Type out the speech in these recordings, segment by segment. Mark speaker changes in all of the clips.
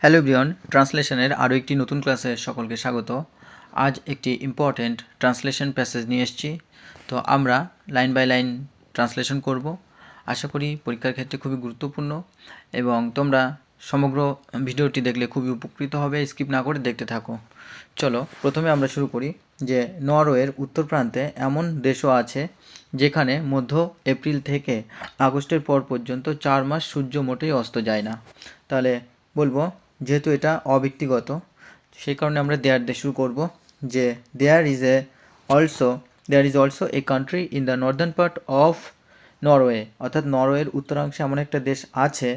Speaker 1: Hello everyone, ট্রান্সলেশনের আরও একটি নতুন ক্লাসে সকলকে স্বাগত। আজ একটি ইম্পর্ট্যান্ট ট্রান্সলেশন প্যাসেজ নিয়ে এসেছি। তো আমরা লাইন বাই লাইন ট্রান্সলেশন করব। আশা করি পরীক্ষার ক্ষেত্রে খুবই গুরুত্বপূর্ণ এবং তোমরা সমগ্র ভিডিওটি দেখলে খুবই উপকৃত হবে। স্কিপ না করে দেখতে থাকো। চলো প্রথমে আমরা শুরু করি যে নরওয়ের উত্তর প্রান্তে এমন দেশও আছে যেখানে মধ্য এপ্রিল থেকে আগস্টের পর পর্যন্ত 4 মাস সূর্য মোটেই অস্ত যায় না। তাহলে বলবো, যেহেতু এটা অব্যক্তিগত সেই কারণে আমরা দেয়ার দিয়ে শুরু করব যে there is also a country in the northern part of Norway, অর্থাৎ নরওয়ের উত্তরাংশে এমন একটা দেশ আছে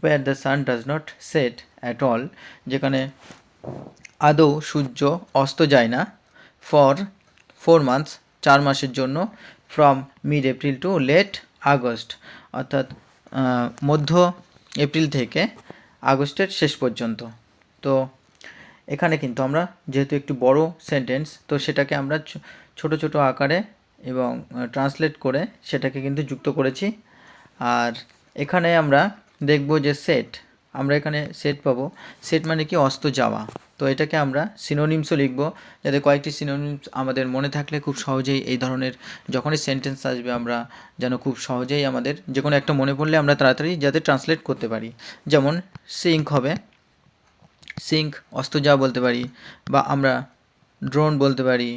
Speaker 1: where the sun does not set at all, যেখানে আদৌ সূর্য অস্ত যায় না ফর 4 মান্থস 4 মাসের জন্য, from mid April to late August, অর্থাৎ মধ্য এপ্রিল থেকে আগস্টের শেষ পর্যন্ত। তো এখানে কিন্তু আমরা যেহেতু একটু বড় সেন্টেন্স, তো সেটাকে আমরা ছোট ছোট আকারে এবং ট্রান্সলেট করে সেটাকে কিন্তু যুক্ত করেছি। আর এখানে আমরা দেখব যে সেট, আমরা এখানে সেট পাবো। সেট মানে কি? অস্ত যাওয়া। তো এটাকে আমরা সিনোনিমসও লিখব, যাতে কয়েকটি সিনোনিমস আমাদের মনে থাকলে খুব সহজেই এই ধরনের যখনই সেন্টেন্স আসবে আমরা যেন খুব সহজেই আমাদের যে কোনো একটা মনে পড়লে আমরা তাড়াতাড়ি যাতে ট্রান্সলেট করতে পারি। যেমন সিঙ্ক হবে, সিঙ্ক অস্ত যাওয়া বলতে পারি, বা আমরা ড্রোন বলতে পারি,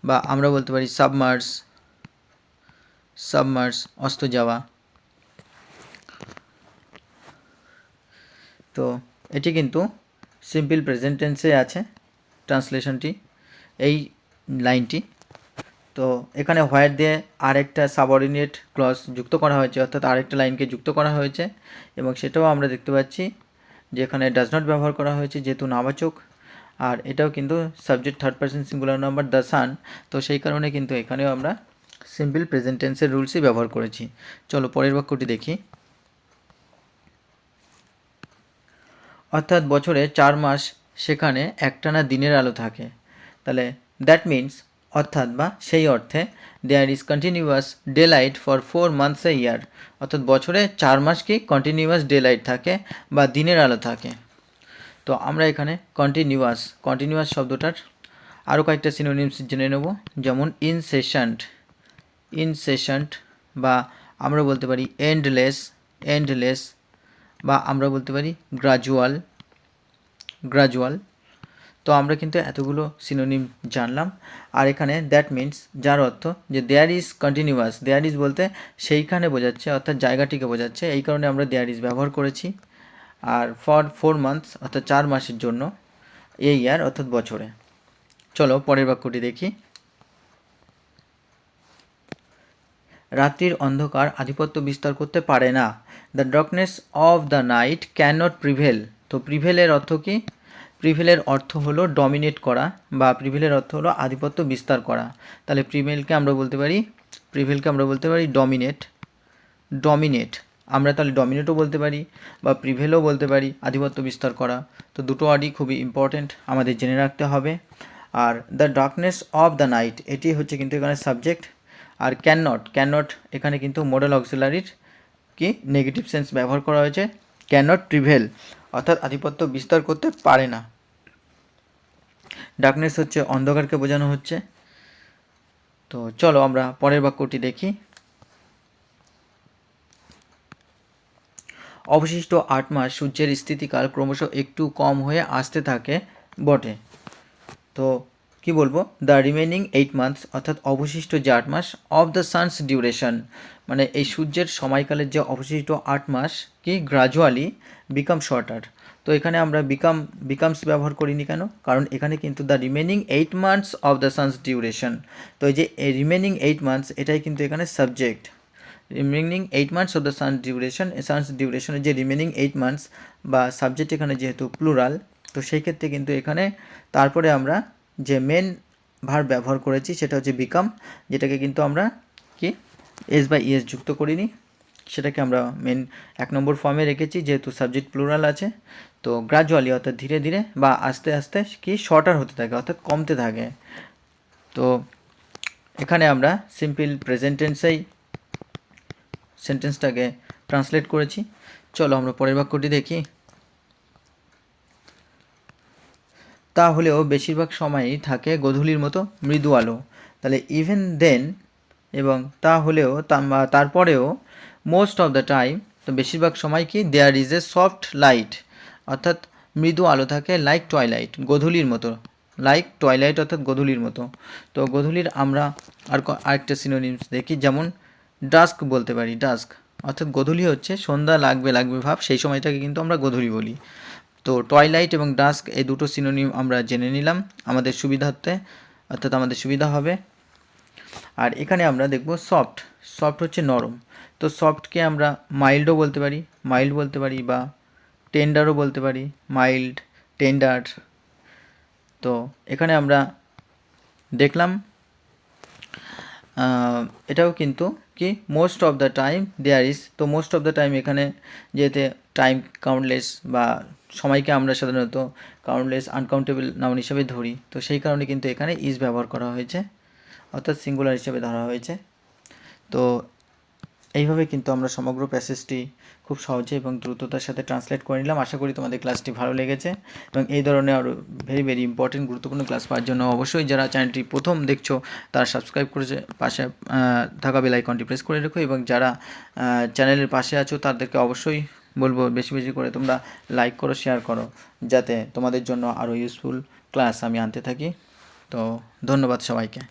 Speaker 1: বা আমরা বলতে পারি সাবমার্স অস্ত যাওয়া। তো এটি কিন্তু সিম্পল প্রেজেন্ট টেন্সে আছে ট্রান্সলেশনটি, এই লাইনটি। তো এখানে হোয়ার দিয়ে আরেকটা সাবঅর্ডিনেট ক্লজ যুক্ত করা হয়েছে, অর্থাৎ আরেকটা লাইনকে যুক্ত করা হয়েছে, এবং সেটাও আমরা দেখতে পাচ্ছি যে এখানে ডাজ নট ব্যবহার করা হয়েছে যেহেতু নাবাচক। আর এটাও কিন্তু subject third person singular number the sun, তো সেই কারণে কিন্তু এখানেও আমরা সিম্পল প্রেজেন্ট টেন্সের রুলসই ব্যবহার করেছি। চলো পরের বাক্যটি দেখি। অর্থাৎ বছরে 4 মাস সেখানে একটানা দিনের আলো থাকে। তাহলে দ্যাট মিনস, অর্থাৎ বা সেই অর্থে, there is continuous day light for 4 months a year, অর্থাৎ বছরে 4 মাস কি কন্টিনিউয়াস ডে লাইট থাকে বা দিনের আলো থাকে। তো আমরা এখানে কন্টিনিউয়াস শব্দটার আরও কয়েকটা সিনোনিমস জেনে নেব, যেমন ইনসেশান্ট, বা আমরা বলতে পারি এন্ডলেস, বা আমরা বলতে পারি গ্রাজুয়াল। তো আমরা কিন্তু এতগুলো সিনোনিম জানলাম। আর এখানে দ্যাট মিনস, যার অর্থ যে there is continuous, there is বলতে সেইখানে বোঝাচ্ছে, অর্থাৎ জায়গাটিকে বোঝাচ্ছে, এই কারণে আমরা দেয়ার ইজ ব্যবহার করেছি। আর ফর 4 মান্থস অর্থাৎ 4 মাসের জন্য, এই ইয়ার অর্থাৎ বছরে। চলো পরের বাক্যটি দেখি। রাত্রির অন্ধকার আধিপত্য বিস্তার করতে পারে না। The darkness of the night can not prevail. তো প্রিভেলের অর্থ কি? প্রিভেলের অর্থ হলো ডমিনেট করা, বা প্রিভেলের অর্থ হলো আধিপত্য বিস্তার করা। তাহলে প্রিভেলকে আমরা বলতে পারি ডমিনেট। আমরা তাহলে ডমিনেটও বলতে পারি বা প্রিভেলও বলতে পারি, আধিপত্য বিস্তার করা। তো দুটো ওয়ার্ডই খুবই ইম্পর্ট্যান্ট, আমাদের জেনে রাখতে হবে। Are the darkness of the night, এটি হচ্ছে কিন্তু এখানে সাবজেক্ট। আর ক্যান নট এখানে কিন্তু মডেল অক্সিলারির কি নেগেটিভ সেন্স ব্যবহার করা হয়েছে, ক্যান নট প্রিভেল, অর্থাৎ আধিপত্য বিস্তার করতে পারে না। ডার্কনেস হচ্ছে অন্ধকারকে বোঝানো হচ্ছে। তো চলো আমরা পরের বাক্যটি দেখি। অবশিষ্ট 8 মাস সূর্যের স্থিতিকাল ক্রমশ একটু কম হয়ে আসতে থাকে বটে। তো কি বলবো? দ্য রিমেনিং 8 মান্থস, অর্থাৎ অবশিষ্ট যে 8 মাস, অফ দ্য সানস ডিউরেশন, মানে এই সূর্যের সময়কালের যে অবশিষ্ট 8 মাস কি গ্রাজুয়ালি বিকাম শর্টার। তো এখানে আমরা বিকামস ব্যবহার করিনি কেন? কারণ এখানে কিন্তু the remaining 8 months of the sun's duration, তো এই যে রিমেনিং 8 মান্থস এটাই কিন্তু এখানে subject. Remaining 8 months of the sun's ডিউরেশনের যে রিমেনিং 8 মান্থস বা সাবজেক্ট এখানে যেহেতু প্লুরাল, তো সেই ক্ষেত্রে কিন্তু এখানে তারপরে আমরা যে মেন ভার্ব ব্যবহার করেছি সেটা হচ্ছে বিকাম, যেটাকে কিন্তু আমরা কি এস বা ইএস যুক্ত করিনি, সেটাকে আমরা মেন 1 নম্বর ফর্মে রেখেছি যেহেতু সাবজেক্ট প্লুরাল আছে। তো গ্রাজুয়ালি অর্থাৎ ধীরে ধীরে বা আস্তে আস্তে কি শর্টার হতে থাকে, অর্থাৎ কমতে থাকে। তো এখানে আমরা সিম্পল প্রেজেন্ট টেন্সেই সেন্টেন্সটাকে ট্রান্সলেট করেছি। চলো আমরা পরের বাক্যটি দেখি। তাহলেও বেশিরভাগ সময়ই থাকে গোধূলির মতো মৃদু আলো। তাহলে ইভেন দেন এবং তাহলেও তারপরেও মোস্ট অফ দ্য টাইম, তো বেশিরভাগ সময় কি, there is a soft light, অর্থাৎ মৃদু আলো থাকে, লাইক টয়লাইট, গোধূলির মতো, লাইক টয়লাইট অর্থাৎ গোধূলির মতো। তো গোধূলির আমরা আরেকটা সিনোনিমস দেখি, যেমন ডাস্ক বলতে পারি, ডাস্ক অর্থাৎ গোধূলি হচ্ছে সন্ধ্যা লাগবে লাগবে ভাব, সেই সময়টাকে কিন্তু আমরা গোধূলি বলি। তো টয়লাইট এবং ডাস্ক এই দুটো সিনোনিম আমরা জেনে নিলাম আমাদের সুবিধার্থে, অর্থাৎ আমাদের সুবিধা হবে। আর এখানে আমরা দেখব সফট, সফট হচ্ছে নরম। তো সফটকে আমরা মাইল্ডও বলতে পারি, মাইল্ড বলতে পারি, বা টেন্ডারও বলতে পারি, মাইল্ড, টেন্ডার। তো এখানে আমরা দেখলাম এটাও কিন্তু কি, most of the time there is, তো মোস্ট অফ দ্য টাইম এখানে যেতে টাইম কাউন্টলেস, বা সময়কে আমরা সাধারণত কাউন্টলেস, আনকাউন্টেবল নাউন হিসেবে ধরি, তো সেই কারণে কিন্তু এখানে ইজ ব্যবহার করা হয়েছে, অর্থাৎ সিঙ্গুলার হিসেবে ধরা হয়েছে। তো এইভাবে কিন্তু আমরা সমগ্র প্যাসেজটি খুব সহজে এবং দ্রুততার সাথে ট্রান্সলেট করে নিলাম। আশা করি তোমাদের ক্লাসটি ভালো লেগেছে, এবং এই ধরনের আরও ভেরি ভেরি ইম্পর্টেন্ট গুরুত্বপূর্ণ ক্লাস পাওয়ার জন্য অবশ্যই যারা চ্যানেলটি প্রথম দেখছো তারা সাবস্ক্রাইব করেছে, পাশে থাকা বেল আইকনটি প্রেস করে রেখো, এবং যারা চ্যানেলের পাশে আছো তাদেরকে অবশ্যই বলবো বেশি বেশি করে তোমরা লাইক করো, শেয়ার করো, যাতে তোমাদের জন্য আরও ইউজফুল ক্লাস আমি আনতে থাকি। তো ধন্যবাদ সবাইকে।